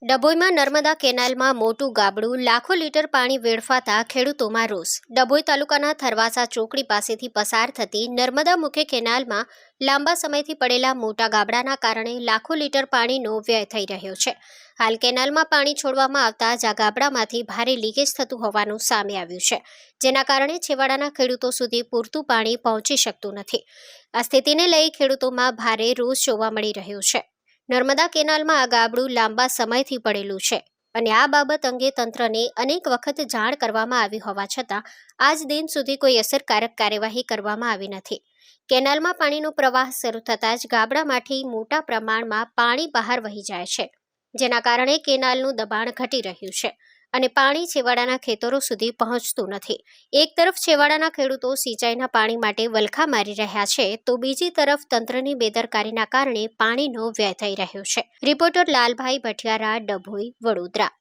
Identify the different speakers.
Speaker 1: ડભોઈમાં નર્મદા કેનાલમાં મોટું ગાબડું લાખો લીટર પાણી વેડફાતા ખેડૂતોમાં રોષ। ડભોઈ તાલુકાના થરવાસા ચોકડી પાસેથી પસાર થતી નર્મદા મુખ્ય કેનાલમાં લાંબા સમયથી પડેલા મોટા ગાબડાના કારણે લાખો લીટર પાણીનો વ્યય થઈ રહ્યો છે। હાલ કેનાલમાં પાણી છોડવામાં આવતા જ આ ગાબડામાંથી ભારે લીકેજ થતું હોવાનું સામે આવ્યું છે, જેના કારણે છેવાડાના ખેડૂતો સુધી પૂરતું પાણી પહોંચી શકતું નથી। આ સ્થિતિને લઈ ખેડૂતોમાં ભારે રોષ જોવા મળી રહ્યો છે। નર્મદા કેનાલમાં આ ગાબડું લાંબા સમયથી પડેલું છે અને આ બાબત અંગે તંત્રને અનેક વખત જાણ કરવામાં આવી હોવા છતાં આજ દિન સુધી કોઈ અસરકારક કાર્યવાહી કરવામાં આવી નથી। કેનાલમાં પાણીનો પ્રવાહ શરૂ થતાં જ ગાબડામાંથી મોટા પ્રમાણમાં પાણી બહાર વહી જાય છે, જેના કારણે કેનાલનું દબાણ ઘટી રહ્યું છે અને પાણી છેવાડાના ખેતરો સુધી પહોંચતું નથી। એક તરફ છેવાડાના ખેડૂતો સિંચાઈના પાણી માટે વલખા મારી રહ્યા છે, તો બીજી તરફ તંત્રની બેદરકારીના કારણે પાણીનો વ્યય થઈ રહ્યો છે। રિપોર્ટર લાલભાઈ ભટિયારા, ડભોઈ, વડોદરા।